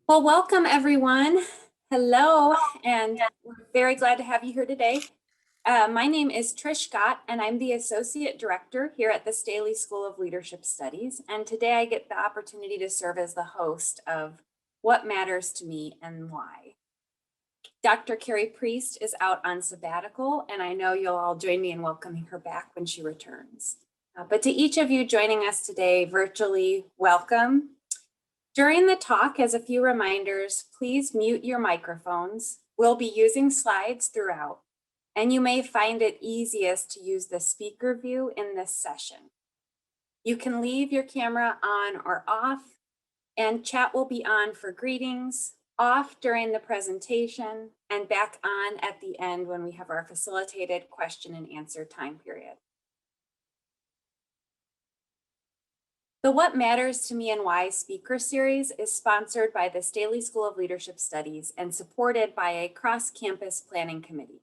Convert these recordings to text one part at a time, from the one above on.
Well, welcome everyone. Hello, and we're very glad to have you here today. My name is Trish Scott, and I'm the Associate Director here at the Staley School of Leadership Studies. And today I get the opportunity to serve as the host of What Matters to Me and Why. Dr. Carrie Priest is out on sabbatical, and I know you'll all join me in welcoming her back when she returns. But to each of you joining us today virtually, welcome. During the talk, as a few reminders, please mute your microphones. We'll be using slides throughout, and you may find it easiest to use the speaker view in this session. You can leave your camera on or off, and chat will be on for greetings, off during the presentation, and back on at the end when we have our facilitated question and answer time period. The What Matters to Me and Why speaker series is sponsored by the Staley School of Leadership Studies and supported by a cross-campus planning committee.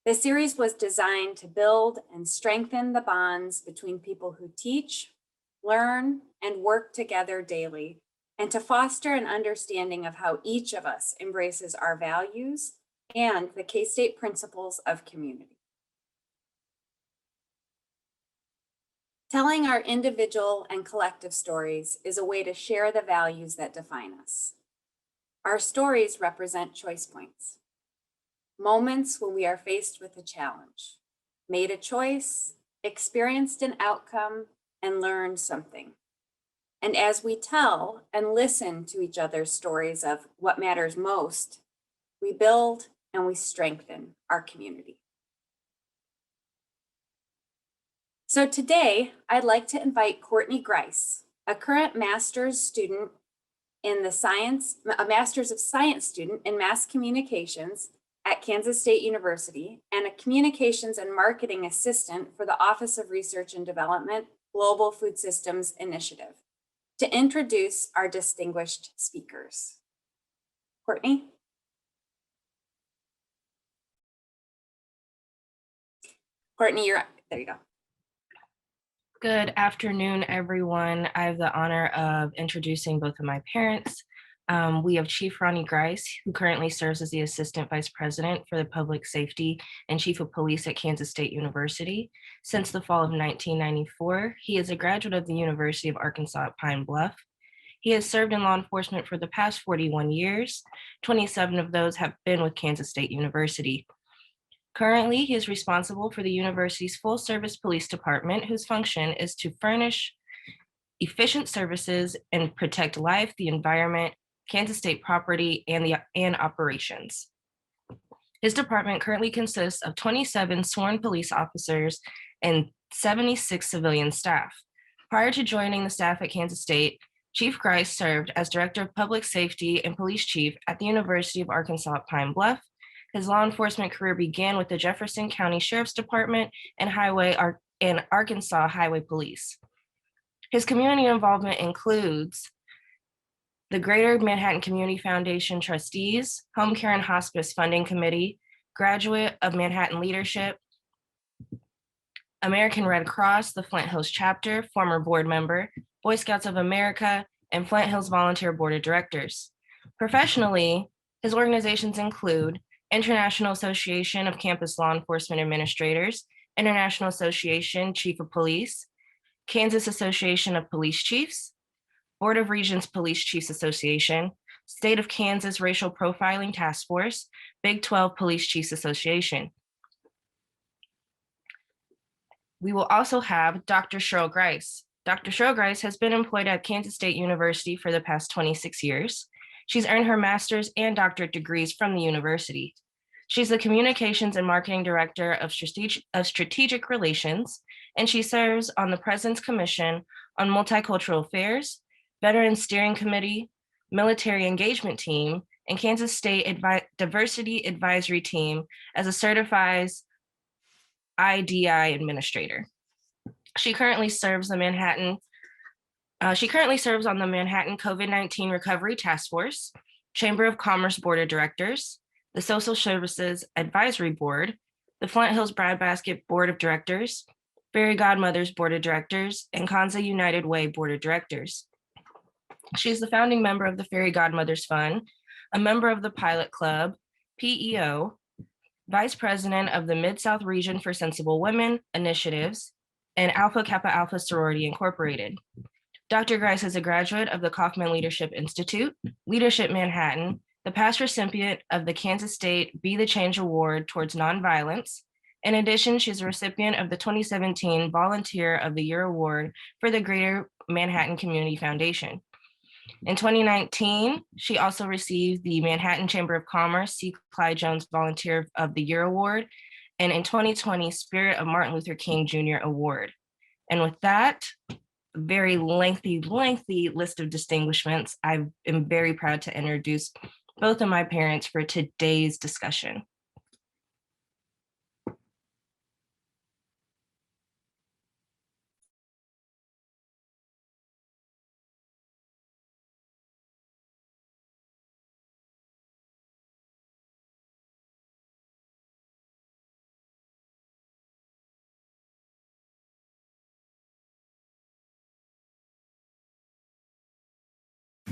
The series was designed to build and strengthen the bonds between people who teach, learn, and work together daily, and to foster an understanding of how each of us embraces our values and the K-State principles of community. Telling our individual and collective stories is a way to share the values that define us. Our stories represent choice points, moments when we are faced with a challenge, made a choice, experienced an outcome, and learned something. And as we tell and listen to each other's stories of what matters most, we build and we strengthen our community. So today, I'd like to invite Ronnie Grice, a current master's student in a Master's of Science student in Mass Communications at Kansas State University, and a Communications and Marketing Assistant for the Office of Research and Development Global Food Systems Initiative, to introduce our distinguished speakers. Ronnie? Ronnie, there you go. Good afternoon, everyone. I have the honor of introducing both of my parents. We have Chief Ronnie Grice, who currently serves as the Assistant Vice President for the Public Safety and Chief of Police at Kansas State University. Since the fall of 1994, he is a graduate of the University of Arkansas at Pine Bluff. He has served in law enforcement for the past 41 years. 27 of those have been with Kansas State University. Currently, he is responsible for the university's full-service police department, whose function is to furnish efficient services and protect life, the environment, Kansas State property, and operations. His department currently consists of 27 sworn police officers and 76 civilian staff. Prior to joining the staff at Kansas State, Chief Grice served as Director of Public Safety and Police Chief at the University of Arkansas at Pine Bluff. His law enforcement career began with the Jefferson County Sheriff's Department and Arkansas Highway Police. His community involvement includes the Greater Manhattan Community Foundation Trustees, Home Care and Hospice Funding Committee, Graduate of Manhattan Leadership, American Red Cross, the Flint Hills Chapter, former board member, Boy Scouts of America, and Flint Hills Volunteer Board of Directors. Professionally, his organizations include International Association of Campus Law Enforcement Administrators, International Association Chief of Police, Kansas Association of Police Chiefs, Board of Regents Police Chiefs Association, State of Kansas Racial Profiling Task Force, Big 12 Police Chiefs Association. We will also have Dr. Cheryl Grice. Dr. Cheryl Grice has been employed at Kansas State University for the past 26 years. She's earned her master's and doctorate degrees from the university. She's the Communications and Marketing Director of Strategic Relations, and she serves on the President's Commission on Multicultural Affairs, Veterans Steering Committee, Military Engagement Team, and Kansas State Diversity Advisory Team as a certified IDI administrator. She currently serves on the Manhattan COVID-19 Recovery Task Force, Chamber of Commerce Board of Directors, the Social Services Advisory Board, the Flint Hills Breadbasket Board of Directors, Fairy Godmothers Board of Directors, and Kansa United Way Board of Directors. She is the founding member of the Fairy Godmothers Fund, a member of the Pilot Club, PEO, Vice President of the Mid-South Region for Sensible Women Initiatives, and Alpha Kappa Alpha Sorority Incorporated. Dr. Grice is a graduate of the Kaufman Leadership Institute, Leadership Manhattan, the past recipient of the Kansas State Be the Change Award towards Nonviolence. In addition, she's a recipient of the 2017 Volunteer of the Year Award for the Greater Manhattan Community Foundation. In 2019, she also received the Manhattan Chamber of Commerce C. Clyde Jones Volunteer of the Year Award, and in 2020, Spirit of Martin Luther King Jr. Award. And with that, very lengthy list of distinguishments, I am very proud to introduce both of my parents for today's discussion.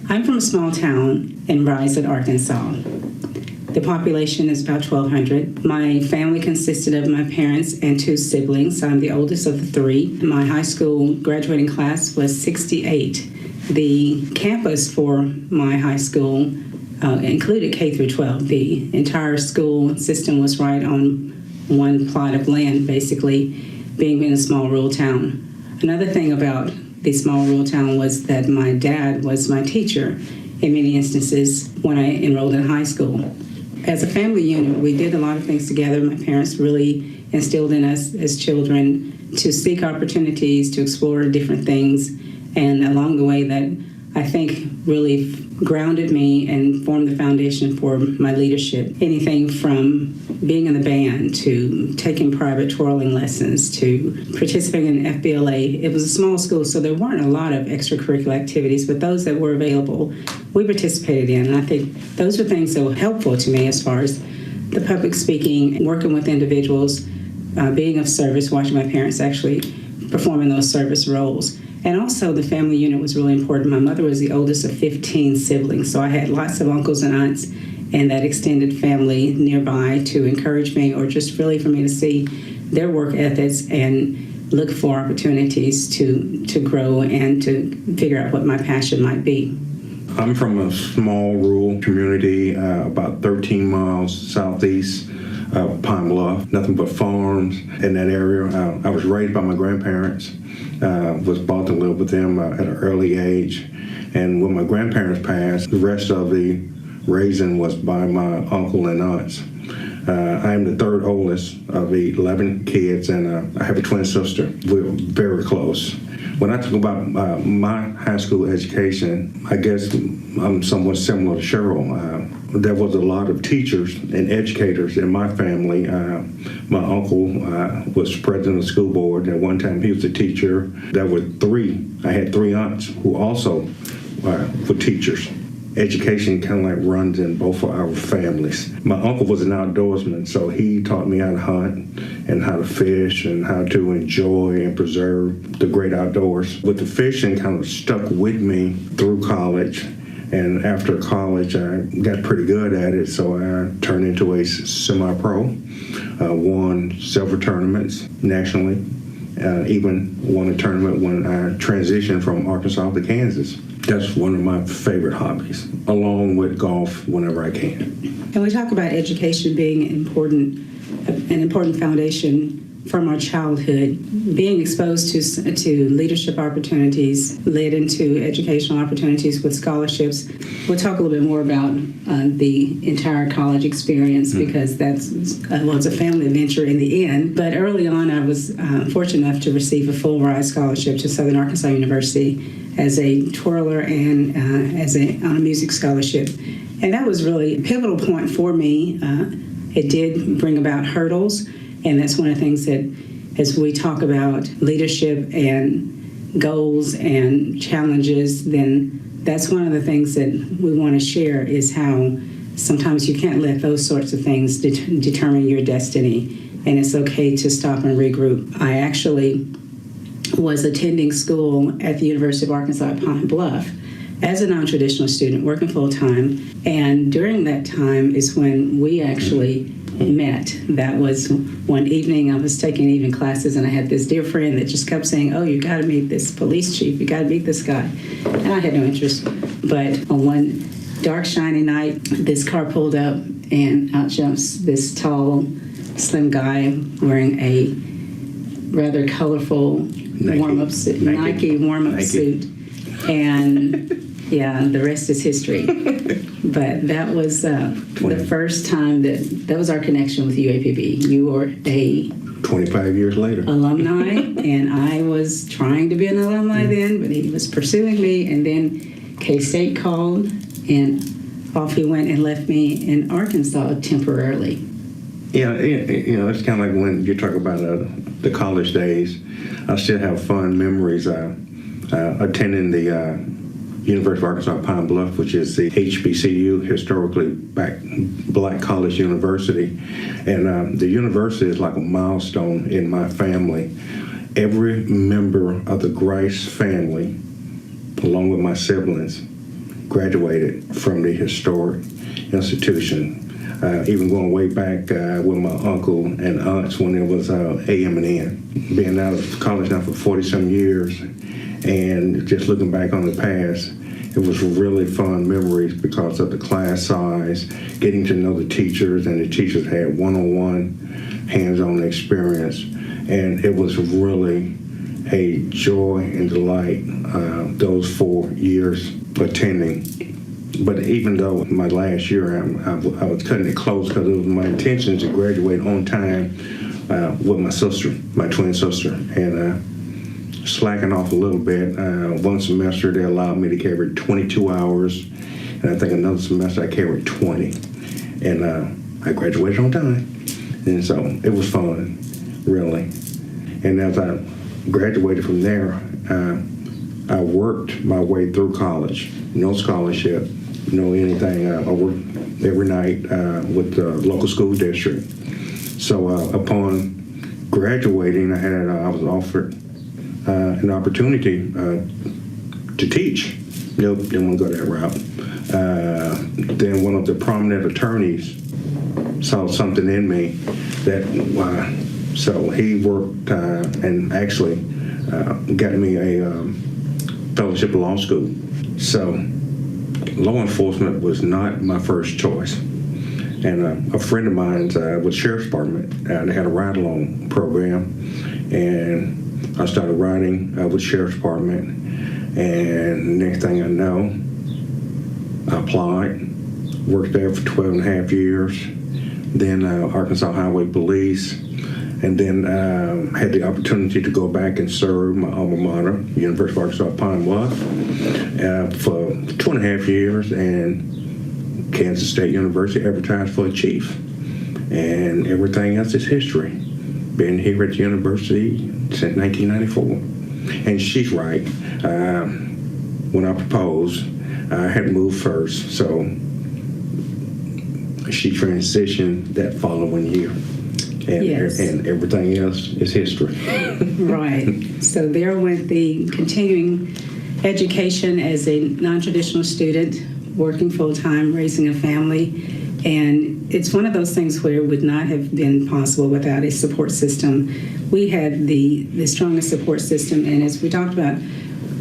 I'm from a small town in Grices, Arkansas. The population is about 1,200. My family consisted of my parents and 2 siblings. I'm the oldest of the 3. My high school graduating class was 68. The campus for my high school included K through 12. The entire school system was right on one plot of land, basically, being in a small rural town. Another thing about the small rural town was that my dad was my teacher in many instances when I enrolled in high school. As a family unit, we did a lot of things together. My parents really instilled in us as children to seek opportunities, to explore different things, and along the way that I think really grounded me and formed the foundation for my leadership. Anything from being in the band to taking private twirling lessons to participating in FBLA. It was a small school, so there weren't a lot of extracurricular activities, but those that were available, we participated in. And I think those are things that were helpful to me as far as the public speaking, working with individuals, being of service, watching my parents actually performing those service roles. And also the family unit was really important. My mother was the oldest of 15 siblings, so I had lots of uncles and aunts and that extended family nearby to encourage me or just really for me to see their work ethics and look for opportunities to grow and to figure out what my passion might be. I'm from a small rural community about 13 miles southeast of Pine Bluff, nothing but farms in that area. I was raised by my grandparents, was brought to live with them at an early age. And when my grandparents passed, the rest of the raising was by my uncle and aunts. I am the 3rd oldest of the 11 kids, and I have a twin sister. We're very close. When I talk about my high school education, I guess I'm somewhat similar to Cheryl. There was a lot of teachers and educators in my family. My uncle was president of the school board. At one time, he was a teacher. There were 3. I had 3 aunts who also were teachers. Education kind of like runs in both of our families. My uncle was an outdoorsman, so he taught me how to hunt and how to fish and how to enjoy and preserve the great outdoors. But the fishing kind of stuck with me through college. And after college, I got pretty good at it, so I turned into a semi-pro, won several tournaments nationally, even won a tournament when I transitioned from Arkansas to Kansas. That's one of my favorite hobbies, along with golf whenever I can. And we talk about education being an important foundation from our childhood. Being exposed to leadership opportunities led into educational opportunities with scholarships. We'll talk a little bit more about the entire college experience because it's a family venture in the end. But early on, I was fortunate enough to receive a full ride scholarship to Southern Arkansas University as a twirler and on a music scholarship. And that was really a pivotal point for me. It did bring about hurdles, and that's one of the things that as we talk about leadership and goals and challenges, then that's one of the things that we want to share is how sometimes you can't let those sorts of things determine your destiny, and it's okay to stop and regroup. I actually was attending school at the University of Arkansas at Pine Bluff as a non-traditional student, working full-time. And during that time is when we actually met. That was one evening. I was taking evening classes, and I had this dear friend that just kept saying, "Oh, you got to meet this police chief. You got to meet this guy." And I had no interest. But on one dark, shiny night, this car pulled up, and out jumps this tall, slim guy wearing a rather colorful warm-up suit, Nike warm-up suit. And yeah, the rest is history. But that was the first time that was our connection with UAPB. You were a 25 years later. Alumni, and I was trying to be an alumni then, but he was pursuing me. And then K-State called, and off he went and left me in Arkansas temporarily. Yeah, it's kind of like when you talk about the college days. I still have fond memories attending the University of Arkansas Pine Bluff, which is the HBCU, historically black college university. And the university is like a milestone in my family. Every member of the Grice family, along with my siblings, graduated from the historic institution. Even going way back with my uncle and aunts when it was AM&N. Being out of college now for 40-some years, and just looking back on the past, it was really fun memories because of the class size, getting to know the teachers, and the teachers had one-on-one, hands-on experience, and it was really a joy and delight those 4 years attending. But even though my last year, I was cutting it close because it was my intention to graduate on time with my sister, my twin sister, and slacking off a little bit. One semester, they allowed me to carry 22 hours, and I think another semester I carried 20. And I graduated on time. And so it was fun, really. And as I graduated from there, I worked my way through college. No scholarship, no anything. I worked every night with the local school district. So upon graduating, I was offered an opportunity to teach. Nope, didn't want to go that route. Then one of the prominent attorneys saw something in me that, so he worked and actually got me a fellowship in law school. So law enforcement was not my first choice. And a friend of mine with Sheriff's Department, they had a ride-along program, and I started riding with Sheriff's Department, and next thing I know, I applied, worked there for 12 and a half years, then Arkansas Highway Police, and then had the opportunity to go back and serve my alma mater, University of Arkansas Pine Bluff, for 2.5 years, and Kansas State University advertised for a chief. And everything else is history. Been here at the university since 1994. And she's right. When I proposed, I had moved first, so she transitioned that following year. And, Yes. and everything else is history. Right. So there went the continuing education as a non-traditional student, working full-time, raising a family. And it's one of those things where it would not have been possible without a support system. We had the strongest support system, and as we talked about,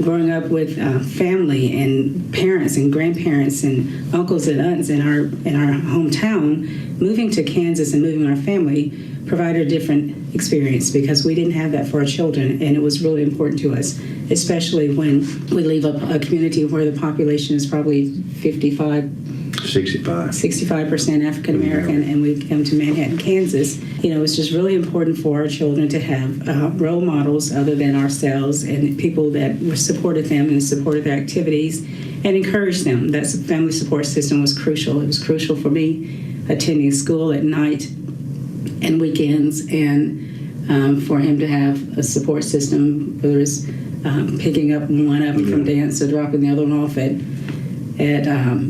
growing up with family and parents and grandparents and uncles and aunts in our hometown, moving to Kansas and moving our family provided a different experience because we didn't have that for our children, and it was really important to us, especially when we leave a community where the population is probably 65% African American, and we come to Manhattan, Kansas. It's just really important for our children to have role models other than ourselves and people that supported them and supported their activities and encouraged them. That family support system was crucial. It was crucial for me attending school at night and weekends, and for him to have a support system, whether it's picking up one of them from dance or dropping the other one off at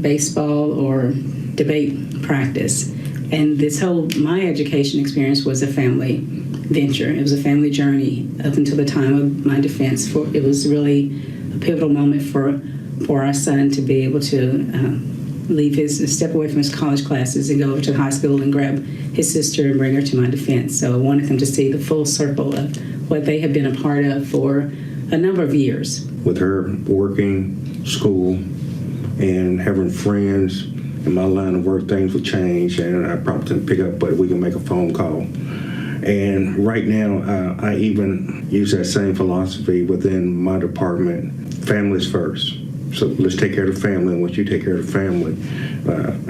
baseball or debate practice. And my education experience was a family venture. It was a family journey up until the time of my defense. It was really a pivotal moment for for our son to be able to step away from his college classes and go over to high school and grab his sister and bring her to my defense. So I wanted them to see the full circle of what they have been a part of for a number of years. With her working, school, and having friends in my line of work, things will change, and I probably didn't pick up, but we can make a phone call. And right now, I even use that same philosophy within my department, families first. So let's take care of the family, and once you take care of the family,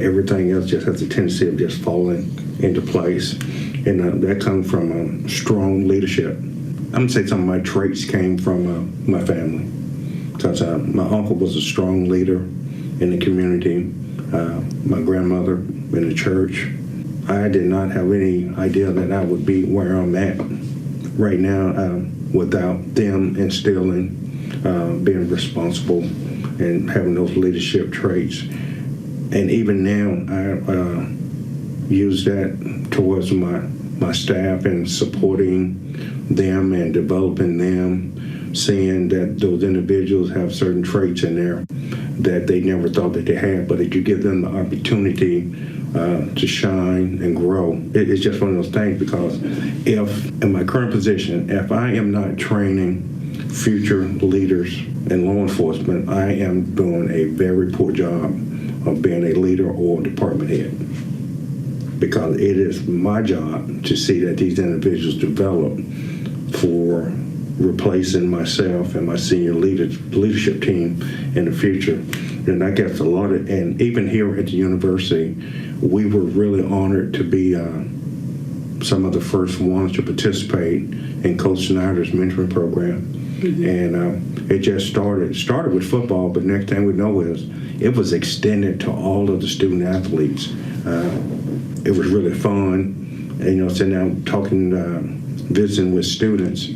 everything else just has a tendency of just falling into place. And that comes from strong leadership. I'm going to say some of my traits came from my family. Because my uncle was a strong leader in the community, my grandmother in the church. I did not have any idea that I would be where I'm at right now without them instilling being responsible and having those leadership traits. And even now, I use that towards my staff and supporting them and developing them, seeing that those individuals have certain traits in there that they never thought that they had, but if you give them the opportunity to shine and grow, it's just one of those things. Because if, in my current position, if I am not training future leaders in law enforcement, I am doing a very poor job of being a leader or department head. Because it is my job to see that these individuals develop for replacing myself and my senior leadership team in the future. And I guess a lot of, and even here at the university, we were really honored to be some of the first ones to participate in Coach Snyder's mentoring program. Mm-hmm. And it just started with football, but next thing we know is it was extended to all of the student athletes. It was really fun, and, sitting down talking, visiting with students.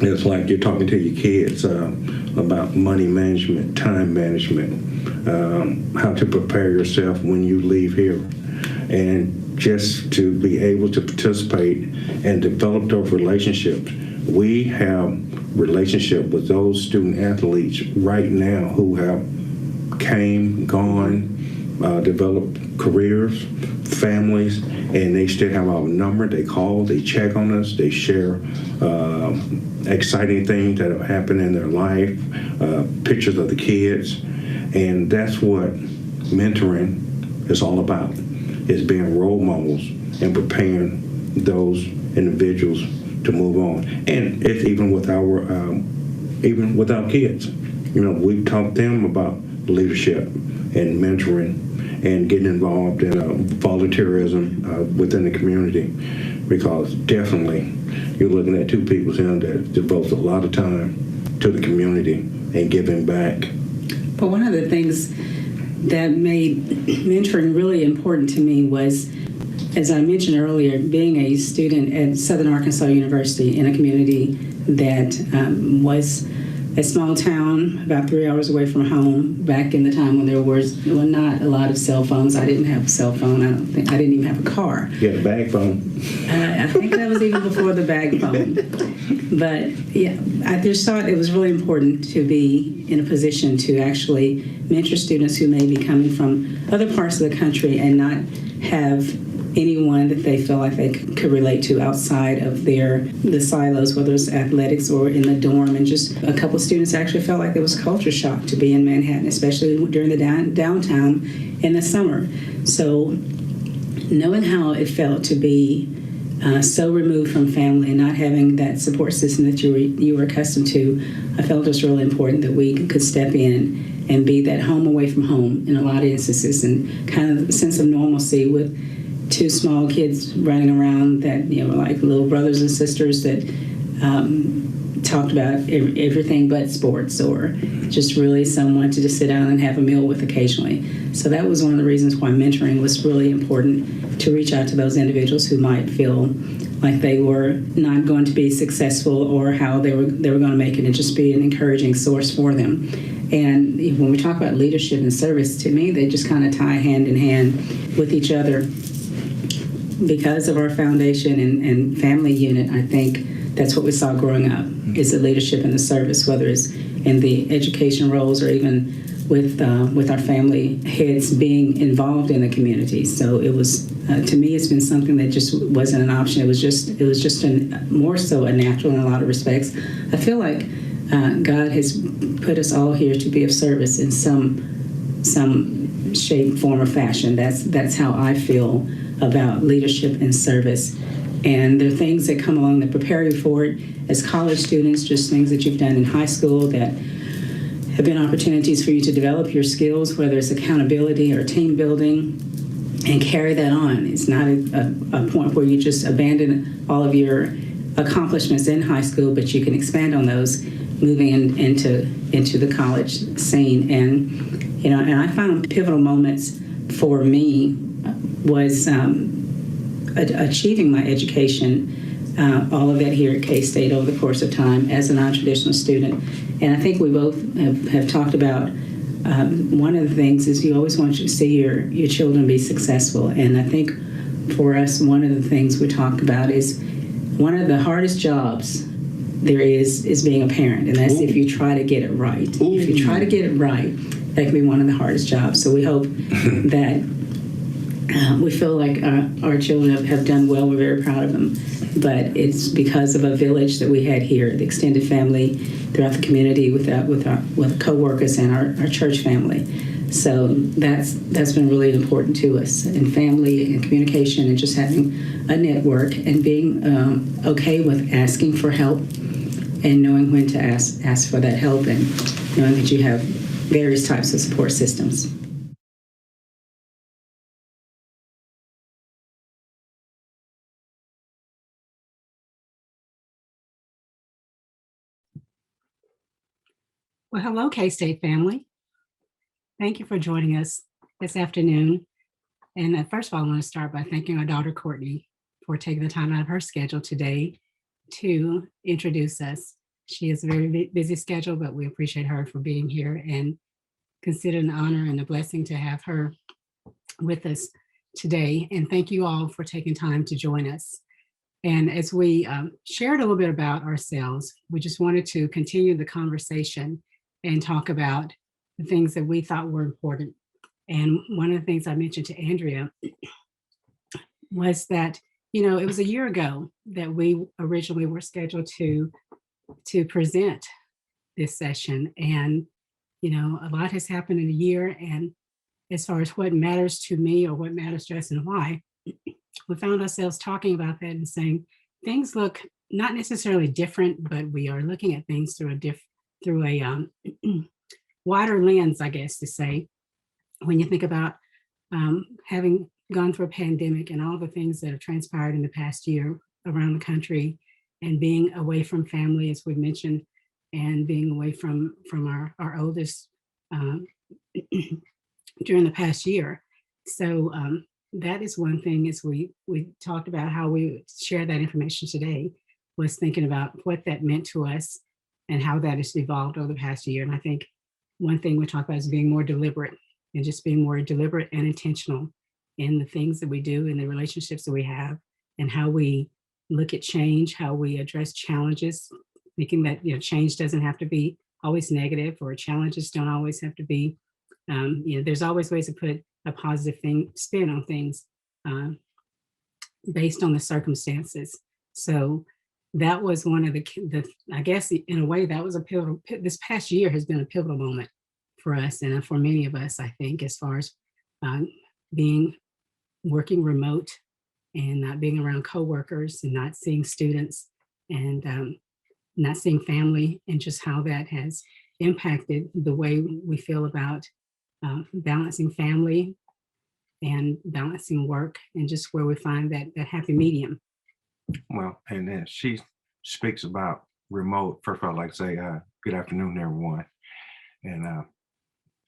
It's like you're talking to your kids about money management, time management, how to prepare yourself when you leave here. And just to be able to participate and develop those relationships. We have relationship with those student athletes right now who have came, gone, developed careers, families, and they still have our number. They call, they check on us, they share exciting things that have happened in their life, pictures of the kids, and that's what mentoring is all about, is being role models and preparing those individuals to move on. And it's even with our kids. We taught them about leadership and mentoring and getting involved in volunteerism within the community, because definitely you're looking at two people here that devote a lot of time to the community and giving back. But one of the things that made mentoring really important to me was, as I mentioned earlier, being a student at Southern Arkansas University in a community that was a small town about 3 hours away from home, back in the time when there were not a lot of cell phones. I didn't have a cell phone. I didn't even have a car. You had a bag phone. I think that was even before the bag phone. But yeah, I just thought it was really important to be in a position to actually mentor students who may be coming from other parts of the country and not have anyone that they feel like they could relate to outside of the silos, whether it's athletics or in the dorm. And just a couple of students actually felt like there was culture shock to be in Manhattan, especially during the downtown in the summer. So knowing how it felt to be so removed from family and not having that support system that you were accustomed to, I felt it was really important that we could step in and be that home away from home in a lot of instances, and kind of a sense of normalcy with two small kids running around that, like little brothers and sisters that talked about everything but sports, or just really someone to just sit down and have a meal with occasionally. So that was one of the reasons why mentoring was really important, to reach out to those individuals who might feel like they were not going to be successful or how they were going to make it, and just be an encouraging source for them. And when we talk about leadership and service, to me, they just kind of tie hand in hand with each other. Because of our foundation and family unit, I think that's what we saw growing up, is the leadership and the service, whether it's in the education roles, or even with our family heads being involved in the community. So it was, to me, it's been something that just wasn't an option. It was just more so a natural in a lot of respects. I feel like God has put us all here to be of service in some shape, form, or fashion. That's how I feel about leadership and service. And there are things that come along that prepare you for it as college students, just things that you've done in high school that have been opportunities for you to develop your skills, whether it's accountability or team building, and carry that on. It's not a point where you just abandon all of your accomplishments in high school, but you can expand on those moving into the college scene. And and I found pivotal moments for me was achieving my education, all of that here at K-State over the course of time as a non-traditional student. And I think we both have talked about one of the things is you always want to see your children be successful. And I think for us, one of the things we talk about is one of the hardest jobs there is being a parent. And that's if you try to get it right. If you try to get it right, that can be one of the hardest jobs. So we hope that we feel like our children have done well. We're very proud of them. But it's because of a village that we had here, the extended family throughout the community with co-workers and our church family. So that's been really important to us, and family and communication and just having a network and being okay with asking for help and knowing when to ask for that help and knowing that you have various types of support systems. Well, hello, K-State family. Thank you for joining us this afternoon. And first of all, I want to start by thanking our daughter, Courtney, for taking the time out of her schedule today to introduce us. She has a very busy schedule, but we appreciate her for being here and consider an honor and a blessing to have her with us today. And thank you all for taking time to join us. And as we shared a little bit about ourselves, we just wanted to continue the conversation and talk about the things that we thought were important. And one of the things I mentioned to Andrea was that, it was a year ago that we originally were scheduled to present this session. And, a lot has happened in a year. And as far as what matters to me or what matters to us and why, we found ourselves talking about that and saying things look not necessarily different, but we are looking at things through a wider lens, I guess to say, when you think about having gone through a pandemic and all the things that have transpired in the past year around the country and being away from family, as we mentioned, and being away from our oldest during the past year. So that is one thing as we talked about how we share that information today, was thinking about what that meant to us and how that has evolved over the past year. And I think one thing we talk about is being more deliberate and just being more deliberate and intentional in the things that we do, in the relationships that we have, and how we look at change, how we address challenges, thinking that change doesn't have to be always negative, or challenges don't always have to be, there's always ways to put a positive spin on things based on the circumstances. So that was one of the, I guess in a way that was a pivotal, this past year has been a pivotal moment for us and for many of us, I think, as far as working remote and not being around coworkers and not seeing students and not seeing family, and just how that has impacted the way we feel about balancing family and balancing work, and just where we find that happy medium. Well, and then she speaks about remote. First of all, I'd like to say good afternoon, everyone. And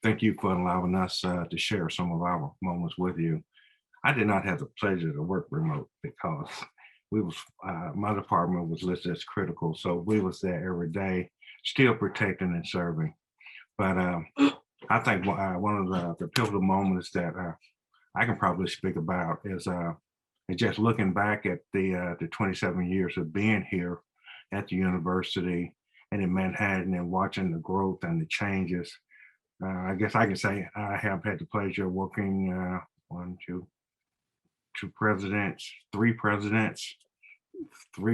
thank you for allowing us to share some of our moments with you. I did not have the pleasure to work remote because my department was listed as critical. So we was there every day, still protecting and serving. But I think one of the pivotal moments that I can probably speak about is just looking back at the 27 years of being here at the university and in Manhattan, and watching the growth and the changes. I guess I can say I have had the pleasure of working two presidents, three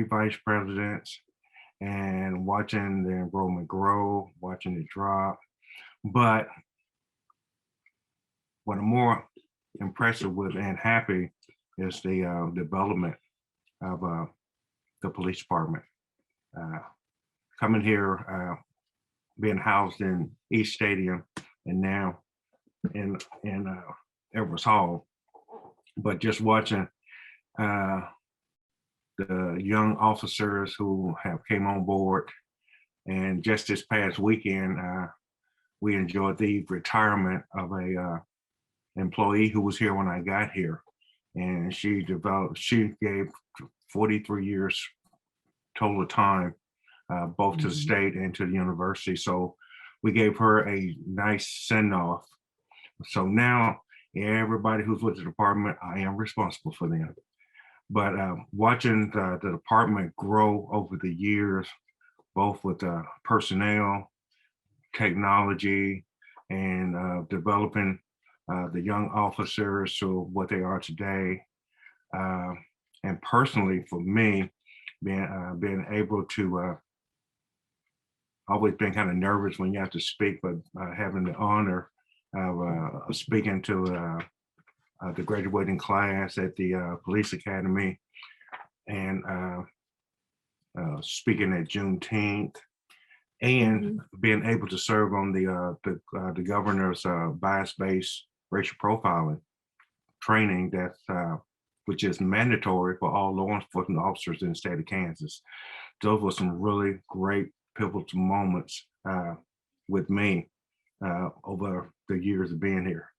vice presidents, and watching the enrollment grow, watching it drop. But what I'm more impressed with and happy is the development of the police department. Coming here, being housed in East Stadium and now in Edwards Hall, but just watching the young officers who have came on board. And just this past weekend, we enjoyed the retirement of a employee who was here when I got here. And she gave 43 years total time, both to the state and to the university. So we gave her a nice send off. So now everybody who's with the department, I am responsible for them. But watching the department grow over the years, both with personnel, technology, and developing the young officers to what they are today. And personally, for me, being able to, always been kind of nervous when you have to speak, but having the honor of speaking to the graduating class at the police academy, and speaking at Juneteenth, and being able to serve on the governor's bias-based racial profiling training which is mandatory for all law enforcement officers in the state of Kansas. Those were some really great pivotal moments with me over the years of being here.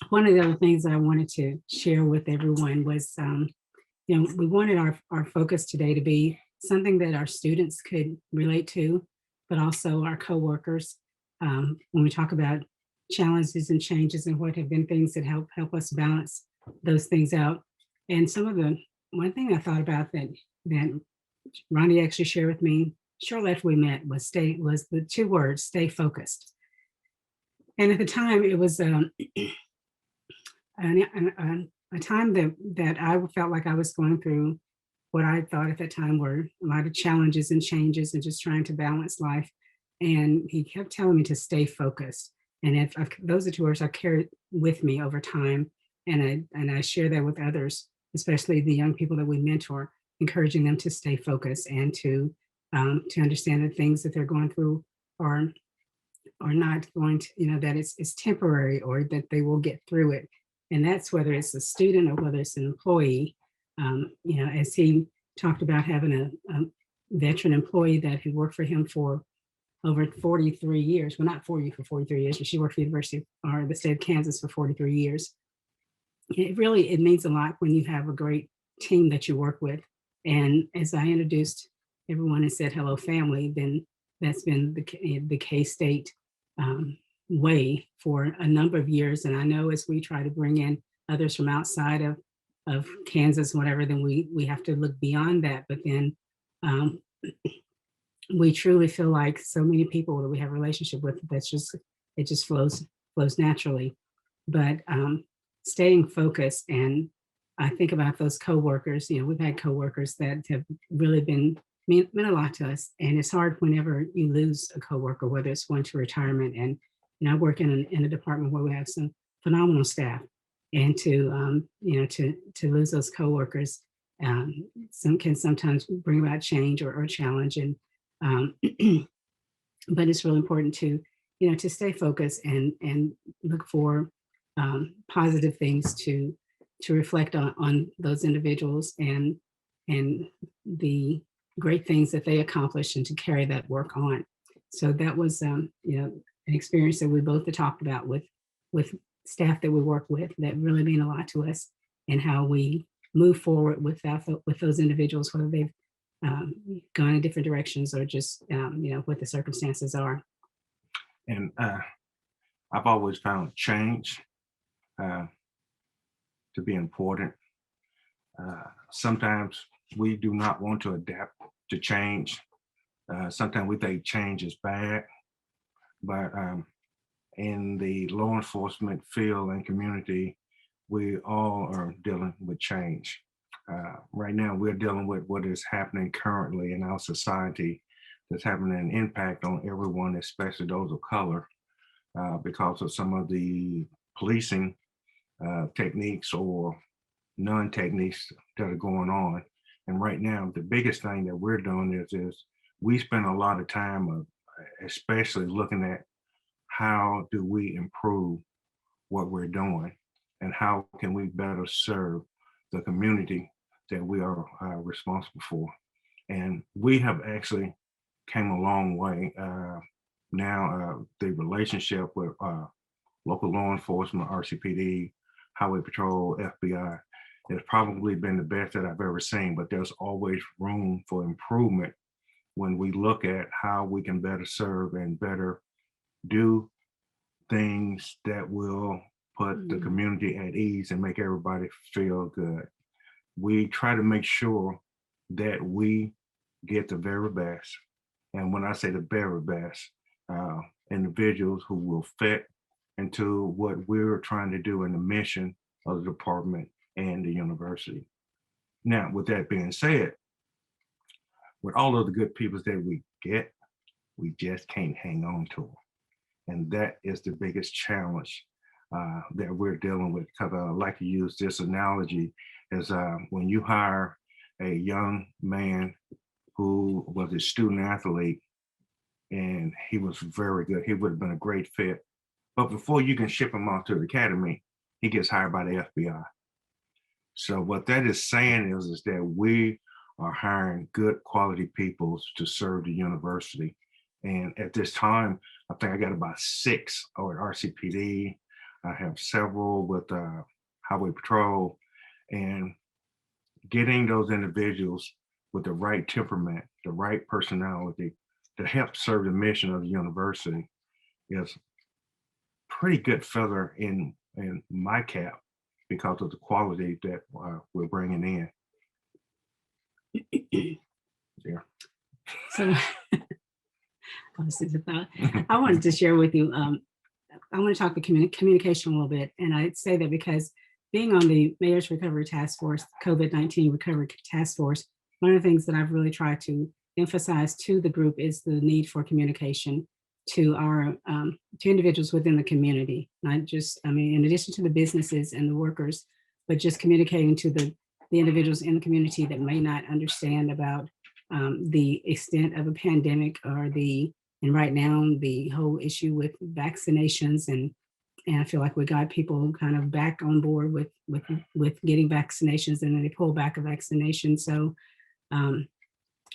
One of the other things that I wanted to share with everyone was, we wanted our focus today to be something that our students could relate to, but also our coworkers. When we talk about challenges and changes and what have been things that help us balance those things out. And one thing I thought about that Ronnie actually shared with me shortly after we met was the two words, stay focused. And at the time it was a time that I felt like I was going through what I thought at that time were a lot of challenges and changes and just trying to balance life. And he kept telling me to stay focused. And those are two words I carried with me over time. And I share that with others, especially the young people that we mentor, encouraging them to stay focused and to understand that things that they're going through are not going to, that it's temporary, or that they will get through it. And that's whether it's a student or whether it's an employee. As he talked about having a veteran employee that had worked for him for over 43 years. Well, not for you for 43 years, but she worked for the University or the state of Kansas for 43 years. It means a lot when you have a great team that you work with. And as I introduced everyone and said, hello, family, then that's been the K-State way for a number of years. And I know as we try to bring in others from outside of Kansas, whatever, then we have to look beyond that. But then we truly feel like so many people that we have a relationship with, it just flows naturally. But staying focused, and I think about those coworkers. We've had coworkers that have really meant a lot to us, and it's hard whenever you lose a coworker, whether it's one to retirement. And I work in a department where we have some phenomenal staff, and to lose those coworkers can sometimes bring about change or challenge. And but it's really important to stay focused and look for positive things to reflect on those individuals and the great things that they accomplished, and to carry that work on. So that was an experience that we both had talked about with staff that we work with that really mean a lot to us, and how we move forward with those individuals, whether they've gone in different directions or just what the circumstances are. And I've always found change to be important. Sometimes we do not want to adapt to change. Sometimes we think change is bad, but in the law enforcement field and community, we all are dealing with change. Right now, we're dealing with what is happening currently in our society that's having an impact on everyone, especially those of color, because of some of the policing techniques or non-techniques that are going on. And right now, the biggest thing that we're doing is we spend a lot of time, especially looking at how do we improve what we're doing and how can we better serve the community that we are responsible for. And we have actually came a long way. Now the relationship with local law enforcement, RCPD, Highway Patrol, FBI, has probably been the best that I've ever seen, but there's always room for improvement when we look at how we can better serve and better do things that will put the community at ease and make everybody feel good. We try to make sure that we get the very best. And when I say the very best, individuals who will fit into what we're trying to do in the mission of the department and the university. Now, with that being said, with all of the good people that we get, we just can't hang on to them. And that is the biggest challenge that we're dealing with. Because I like to use this analogy as when you hire a young man who was a student athlete and he was very good, he would have been a great fit. But before you can ship him off to the academy, he gets hired by the FBI. So what that is saying is that we are hiring good quality people to serve the university. And at this time, I think I got about 6 at RCPD. I have several with Highway Patrol, and getting those individuals with the right temperament, the right personality to help serve the mission of the university is pretty good feather in my cap because of the quality that we're bringing in. Yeah. So I wanted to share with you, I want to talk about communication a little bit. And I'd say that because being on the Mayor's Recovery Task Force, COVID-19 Recovery Task Force, one of the things that I've really tried to emphasize to the group is the need for communication to our to individuals within the community, not just, I mean, in addition to the businesses and the workers, but just communicating to the individuals in the community that may not understand about the extent of a pandemic or and right now the whole issue with vaccinations, and I feel like we got people kind of back on board with getting vaccinations, and then they pull back a vaccination. So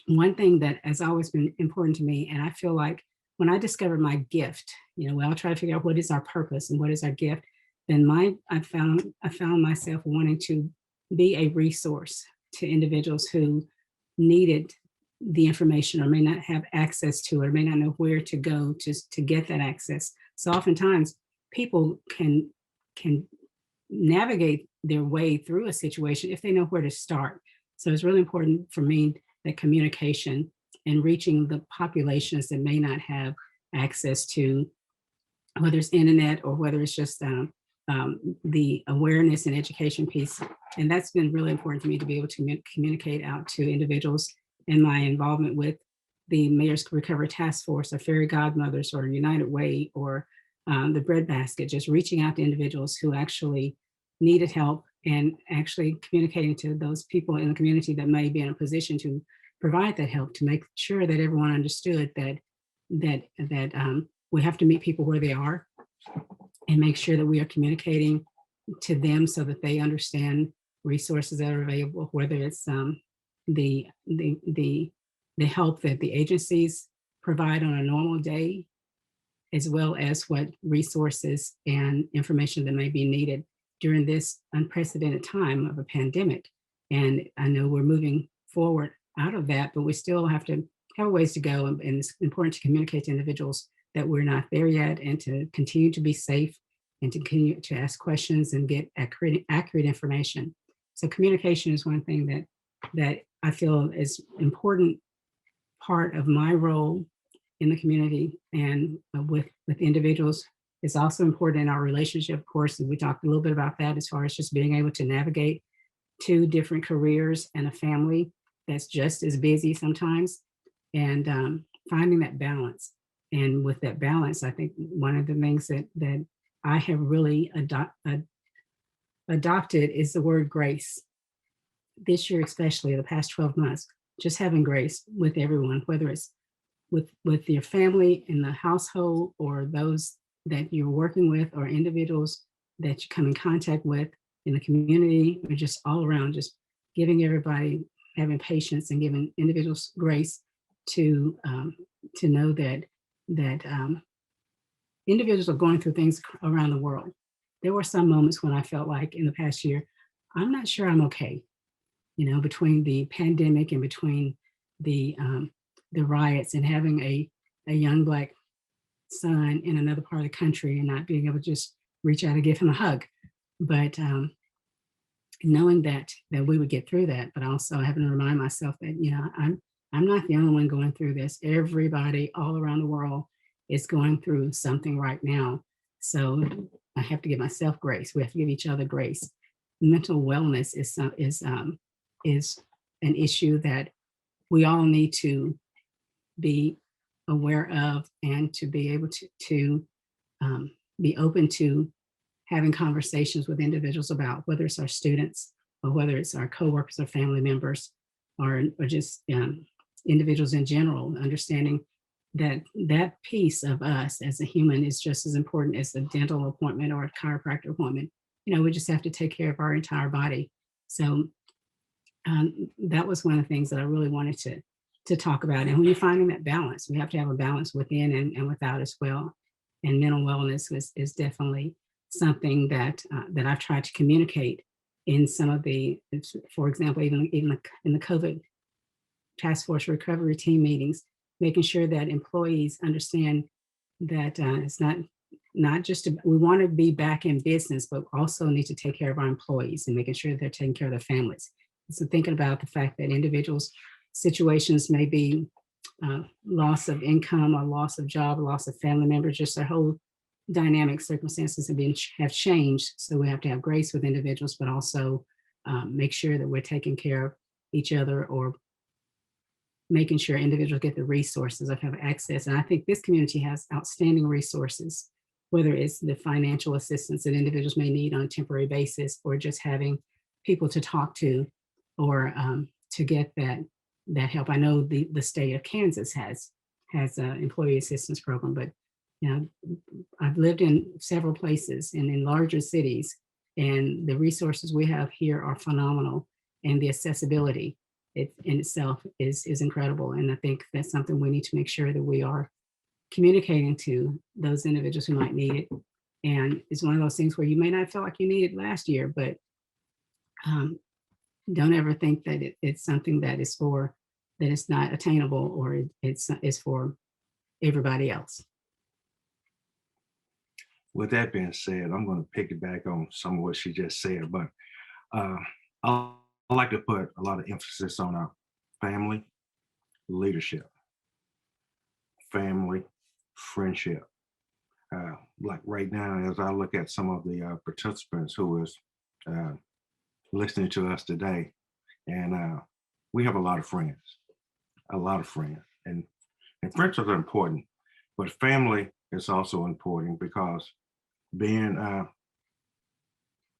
one thing that has always been important to me, and I feel like when I discovered my gift, we all try to figure out what is our purpose and what is our gift. Then I found myself wanting to be a resource to individuals who needed the information or may not have access to it, or may not know where to go to get that access. So oftentimes people can navigate their way through a situation if they know where to start. So it's really important for me that communication and reaching the populations that may not have access to, whether it's internet or whether it's just the awareness and education piece. And that's been really important to me, to be able to communicate out to individuals. In my involvement with the Mayor's Recovery Task Force, or Fairy Godmothers, or United Way, or the Bread Basket, just reaching out to individuals who actually needed help and actually communicating to those people in the community that may be in a position to provide that help, to make sure that everyone understood that we have to meet people where they are and make sure that we are communicating to them so that they understand resources that are available, whether it's the help that the agencies provide on a normal day, as well as what resources and information that may be needed during this unprecedented time of a pandemic. And I know we're moving forward out of that, but we still have a ways to go. And it's important to communicate to individuals that we're not there yet, and to continue to be safe and to continue to ask questions and get accurate information. So communication is one thing that I feel is important part of my role in the community and with individuals. It's also important in our relationship, of course, and we talked a little bit about that as far as just being able to navigate two different careers and a family that's just as busy sometimes, and finding that balance. And with that balance, I think one of the things that I have really adopted is the word grace. This year, especially the past 12 months, just having grace with everyone, whether it's with your family in the household or those that you're working with or individuals that you come in contact with in the community, or just all around, just giving everybody, having patience and giving individuals grace to know that individuals are going through things around the world. There were some moments when I felt like in the past year, I'm not sure I'm okay. You know, between the pandemic and between the riots and having a young Black son in another part of the country and not being able to just reach out and give him a hug. But knowing that we would get through that, but also having to remind myself that, you know, I'm not the only one going through this. Everybody all around the world is going through something right now. So I have to give myself grace. We have to give each other grace. Mental wellness is an issue that we all need to be aware of, and to be able to be open to having conversations with individuals about, whether it's our students or whether it's our coworkers or family members or just individuals in general, understanding that that piece of us as a human is just as important as a dental appointment or a chiropractor appointment. You know, we just have to take care of our entire body. So that was one of the things that I really wanted to talk about. And when you're finding that balance, we have to have a balance within and without as well. And mental wellness is definitely something that I've tried to communicate in some of the, for example, even in the COVID task force recovery team meetings, making sure that employees understand that it's not just, we want to be back in business, but also need to take care of our employees and making sure they're taking care of their families. So thinking about the fact that individuals' situations may be loss of income or loss of job, or loss of family members, just their whole dynamic circumstances have changed. So we have to have grace with individuals, but also make sure that we're taking care of each other, or making sure individuals get the resources of have access. And I think this community has outstanding resources, whether it's the financial assistance that individuals may need on a temporary basis, or just having people to talk to, or to get that help. I know the state of Kansas has an employee assistance program, but you know, I've lived in several places and in larger cities, and the resources we have here are phenomenal, and the accessibility in itself is incredible. And I think that's something we need to make sure that we are communicating to those individuals who might need it. And it's one of those things where you may not feel like you needed last year, but don't ever think that it's something that is that it's not attainable, or it's for everybody else. With that being said, I'm going to piggyback on some of what she just said, but I like to put a lot of emphasis on our family, leadership, family, friendship. Like right now, as I look at some of the participants who is listening to us today, and we have a lot of friends, and friendships are important, but family is also important, because being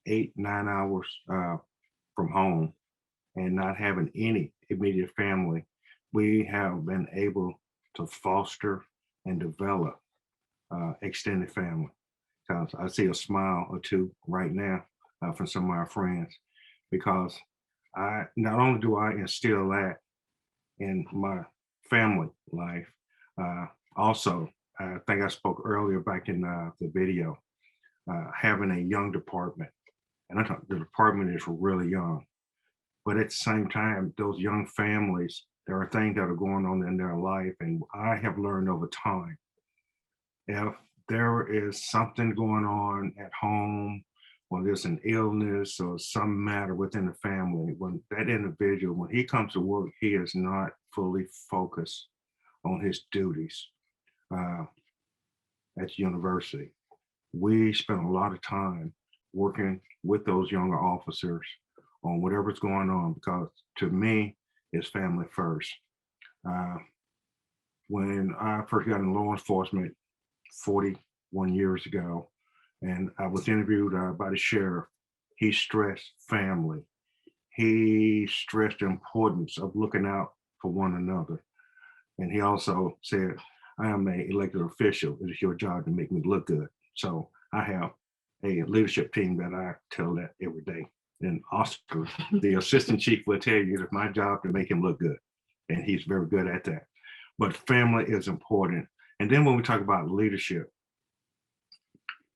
8-9 hours from home and not having any immediate family, we have been able to foster and develop extended family. Because I see a smile or two right now from some of our friends, because I not only do I instill that in my family life, also I think I spoke earlier back in the video, having a young department, and I thought the department is really young, but at the same time, those young families, there are things that are going on in their life, and I have learned over time, if there is something going on at home, when there's an illness or some matter within the family, when that individual, when he comes to work, he is not fully focused on his duties at university. We spend a lot of time working with those younger officers on whatever's going on, because to me, it's family first. When I first got in law enforcement 41 years ago, and I was interviewed by the sheriff, he stressed family. He stressed the importance of looking out for one another. And he also said, I am an elected official. It is your job to make me look good. So I have a leadership team that I tell that every day. And Oscar, the assistant chief, will tell you it's my job to make him look good. And he's very good at that. But family is important. And then when we talk about leadership,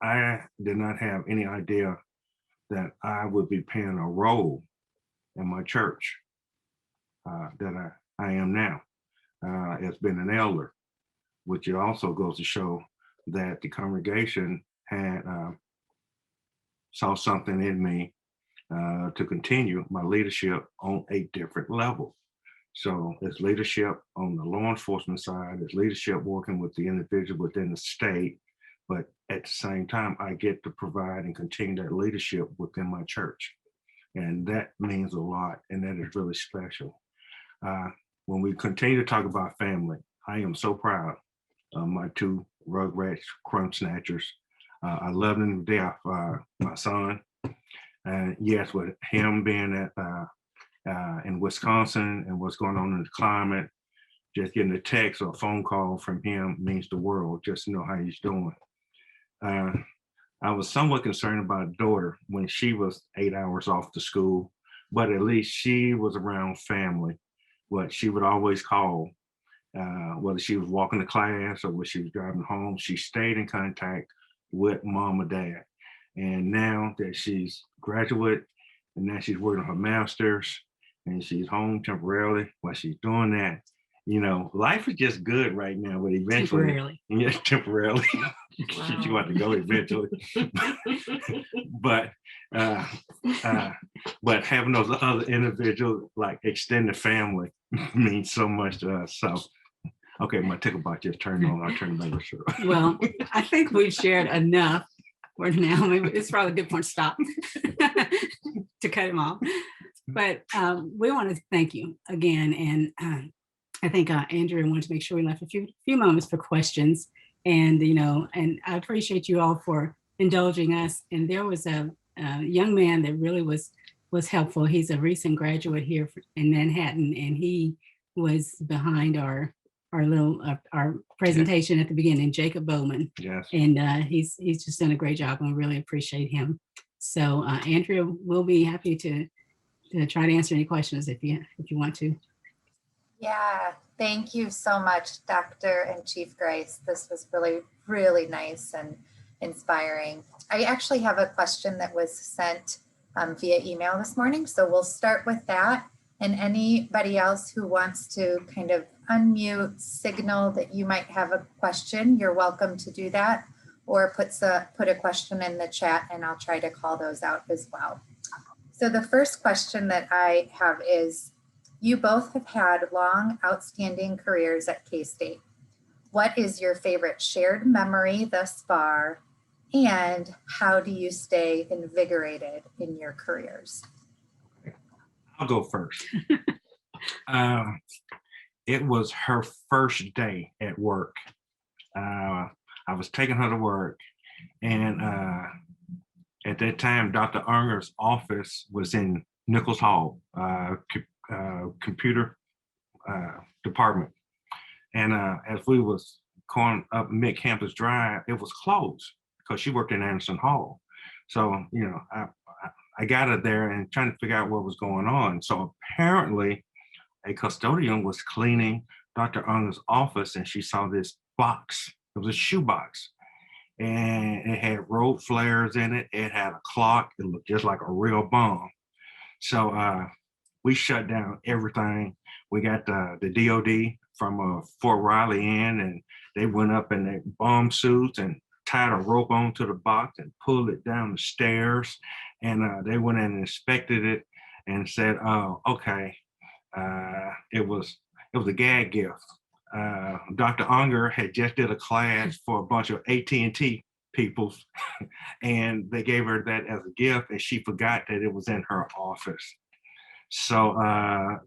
I did not have any idea that I would be playing a role in my church that I am now as being an elder, which it also goes to show that the congregation had saw something in me to continue my leadership on a different level. So it's leadership on the law enforcement side, it's leadership working with the individual within the state, but at the same time, I get to provide and continue that leadership within my church. And that means a lot, and that is really special. When we continue to talk about family, I am so proud of my two Rugrats crumb snatchers. I love them to death, my son. And yes, with him being in Wisconsin and what's going on in the climate, just getting a text or a phone call from him means the world, just to know how he's doing. I was somewhat concerned about daughter when she was 8 hours off to school, but at least she was around family. What she would always call, whether she was walking to class or whether she was driving home, she stayed in contact with mom or dad. And now that she's graduate and now she's working on her master's and she's home temporarily while she's doing that, you know, life is just good right now, but eventually, Temporarily. yes, temporarily, she want to go eventually. but having those other individuals like extended family means so much to us. So, okay, my tickle box just turned on. I'll turn it over to Cheryl. Well, I think we've shared enough for now. Maybe it's probably a good point to stop to cut him off. But we want to thank you again. And I think Andrea wanted to make sure we left a few moments for questions. And, you know, and I appreciate you all for indulging us. And there was a young man that really was helpful. He's a recent graduate here in Manhattan, and he was behind our presentation at the beginning, Jacob Bowman. Yes. And he's just done a great job, and we really appreciate him. So Andrea, we'll be happy to try to answer any questions if you want to. Yeah, thank you so much, Dr. and Chief Grice. This was really, really nice and inspiring. I actually have a question that was sent via email this morning, so we'll start with that. And anybody else who wants to kind of unmute, signal that you might have a question, you're welcome to do that, or put a question in the chat and I'll try to call those out as well. So the first question that I have is, you both have had long, outstanding careers at K-State. What is your favorite shared memory thus far? And how do you stay invigorated in your careers? I'll go first. It was her first day at work. I was taking her to work, and at that time, Dr. Unger's office was in Nichols Hall, computer department. And as we was going up mid-campus drive, it was closed because she worked in Anderson Hall. So, you know, I got her there and trying to figure out what was going on. So apparently a custodian was cleaning Dr. Unger's office and she saw this box. It was a shoe box. And it had road flares in it. It had a clock. It looked just like a real bomb. So we shut down everything. We got the DOD from Fort Riley in, and they went up in their bomb suits and tied a rope onto the box and pulled it down the stairs. And they went in and inspected it and said, "Oh, okay, it was a gag gift." Dr. Unger had just did a class for a bunch of AT&T people, and they gave her that as a gift, and she forgot that it was in her office. So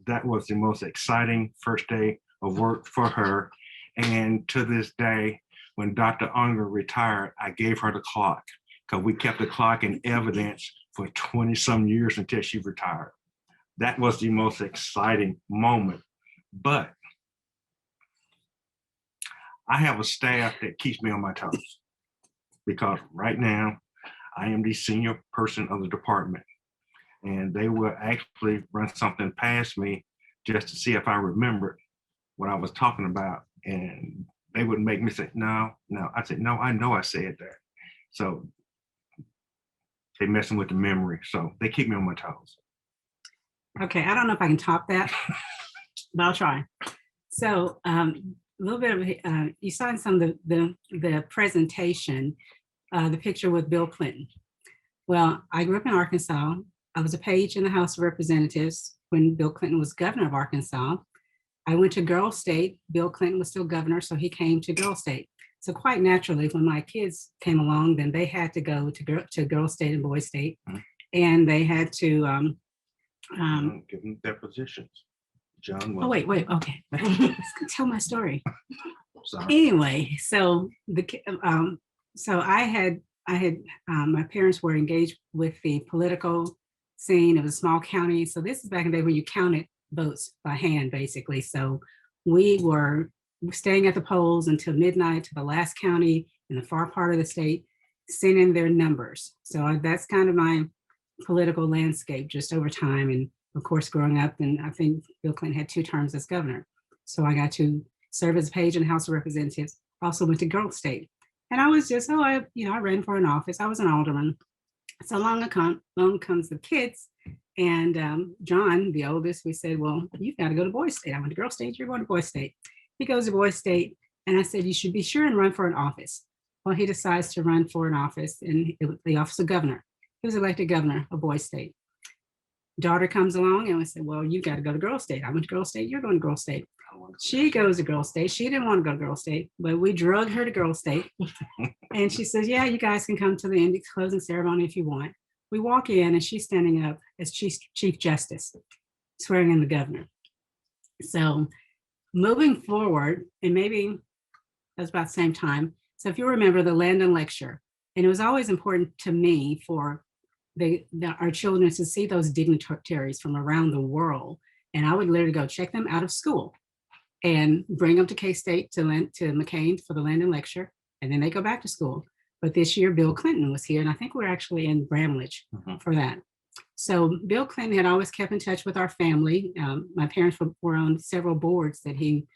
that was the most exciting first day of work for her. And to this day, when Dr. Unger retired, I gave her the clock because we kept the clock in evidence for 20 some years until she retired. That was the most exciting moment. But I have a staff that keeps me on my toes because right now I am the senior person of the department, and they will actually run something past me just to see if I remembered what I was talking about. And they would make me say, no. I said, no, I know I said that. So they messing with the memory. So they keep me on my toes. Okay, I don't know if I can top that, but I'll try. So a little bit of, you saw in some of the presentation, the picture with Bill Clinton. Well, I grew up in Arkansas. I was a page in the House of Representatives when Bill Clinton was governor of Arkansas. I went to Girl State. Bill Clinton was still governor, so he came to Girl State. So quite naturally, when my kids came along, then they had to go to Girl State and Boy State, and they had to Give them their positions. John. Oh, wait, okay. Tell my story. Sorry. Anyway, so I had my parents were engaged with the political scene. It was a small county. So this is back in the day when you counted votes by hand, basically. So we were staying at the polls until midnight to the last county in the far part of the state, sending their numbers. So that's kind of my political landscape just over time. And of course, growing up, and I think Bill Clinton had 2 terms as governor. So I got to serve as a page in the House of Representatives, also went to Girl State. And I was just, I ran for an office. I was an alderman. So along comes the kids. And John, the oldest, we said, well, you've got to go to Boy State. I went to Girl State, you're going to Boy State. He goes to Boy State. And I said, you should be sure and run for an office. Well, he decides to run for an office, and it was the office of governor. He was elected governor of Boy State. Daughter comes along and we said, well, you got to go to Girl State. I went to Girl State, you're going to Girl State. She goes to Girl State. She didn't want to go to Girl State, but we drug her to Girl State. And she says, yeah, you guys can come to the end closing ceremony if you want. We walk in and she's standing up as Chief Justice, swearing in the governor. So moving forward, and maybe that was about the same time. So if you remember the Landon lecture, and it was always important to me for our children to see those dignitaries from around the world. And I would literally go check them out of school and bring them to K-State to McCain for the Landon lecture. And then they go back to school. But this year, Bill Clinton was here. And I think we're actually in Bramlage for that. So Bill Clinton had always kept in touch with our family. My parents were on several boards that he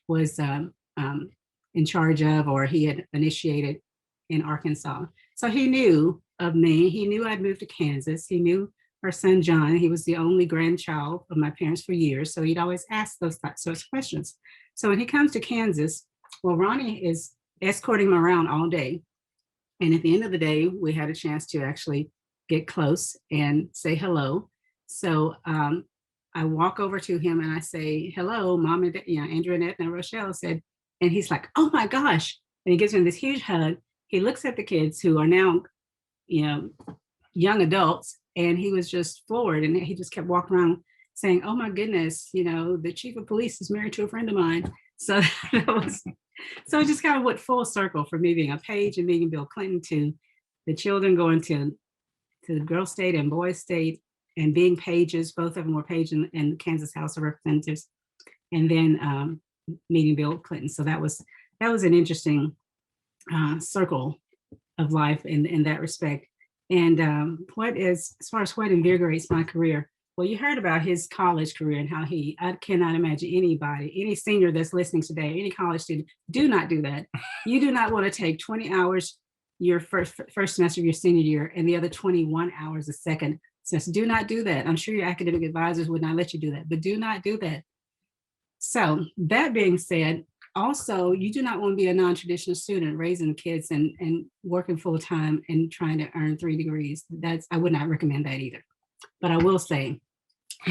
was in charge of, or he had initiated in Arkansas. So he knew of me. He knew I'd moved to Kansas. He knew our son, John. He was the only grandchild of my parents for years. So he'd always ask those sorts of questions. So when he comes to Kansas, well, Ronnie is escorting him around all day. And at the end of the day, we had a chance to actually get close and say hello. So I walk over to him and I say, hello, Mom and Dad, Andrew and Edna Rochelle said, and he's like, oh my gosh. And he gives me this huge hug. He looks at the kids who are now, young adults, and he was just floored. And he just kept walking around saying, oh my goodness, the chief of police is married to a friend of mine. So so it just kind of went full circle for me being a page and meeting Bill Clinton to the children going to Girl State and Boy State and being pages. Both of them were page in Kansas House of Representatives, and then meeting Bill Clinton. So that was an interesting circle of life in that respect. And as far as what invigorates my career, well, you heard about his college career and how I cannot imagine any senior that's listening today, any college student, do not do that. You do not want to take 20 hours your first semester of your senior year and the other 21 hours the second semester. Do not do that. I'm sure your academic advisors would not let you do that, but do not do that. So that being said, also, you do not want to be a non-traditional student raising kids and working full time and trying to earn 3 degrees. I would not recommend that either. But I will say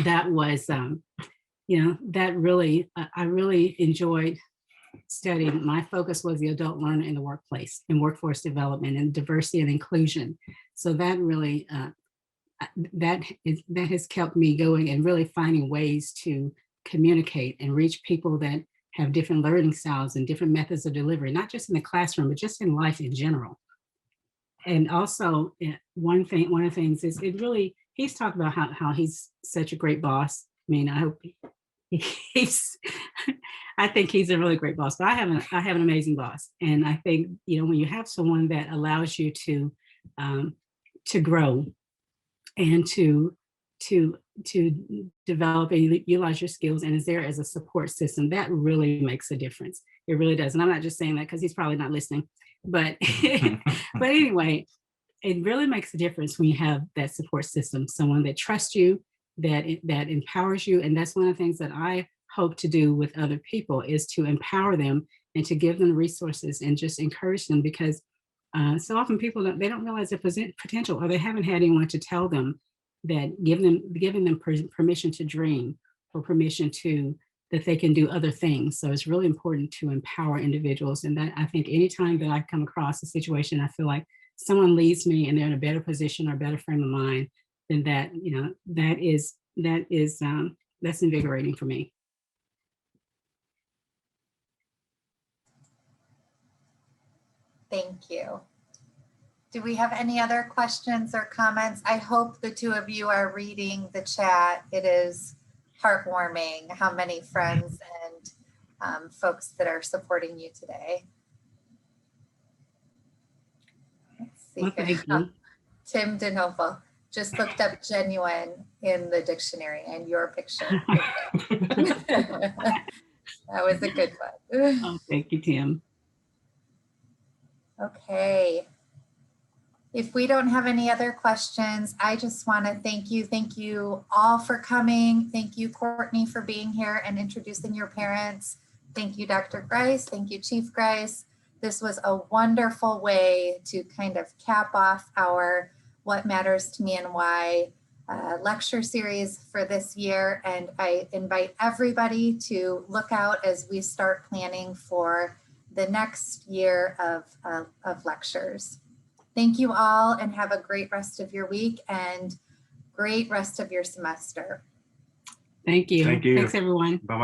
that was, that really, I really enjoyed studying. My focus was the adult learner in the workplace and workforce development and diversity and inclusion. So that really, that has kept me going and really finding ways to communicate and reach people that have different learning styles and different methods of delivery, not just in the classroom, but just in life in general. And also, one of the things is he's talked about how he's such a great boss. I mean, I hope I think he's a really great boss, but I have an amazing boss. And I think, when you have someone that allows you to grow and to develop and utilize your skills and is there as a support system, that really makes a difference. It really does. And I'm not just saying that because he's probably not listening, but but anyway, it really makes a difference when you have that support system, someone that trusts you, that empowers you. And that's one of the things that I hope to do with other people is to empower them and to give them resources and just encourage them, because so often people they don't realize their potential, or they haven't had anyone to tell them that giving them permission to dream, or permission that they can do other things. So it's really important to empower individuals. And that I think anytime that I come across a situation, I feel like someone leads me and they're in a better position or better frame of mind, then that's invigorating for me. Thank you. Do we have any other questions or comments? I hope the two of you are reading the chat. It is heartwarming how many friends and folks that are supporting you today. Let's see. Well, thank you. Tim DeNovo just looked up genuine in the dictionary and your picture. That was a good one. Oh, thank you, Tim. Okay. If we don't have any other questions, I just want to thank you. Thank you all for coming. Thank you, Courtney, for being here and introducing your parents. Thank you, Dr. Grice. Thank you, Chief Grice. This was a wonderful way to kind of cap off our What Matters to Me and Why lecture series for this year. And I invite everybody to look out as we start planning for the next year of lectures. Thank you all and have a great rest of your week and great rest of your semester. Thank you. Thank you. Thanks, everyone. Bye-bye.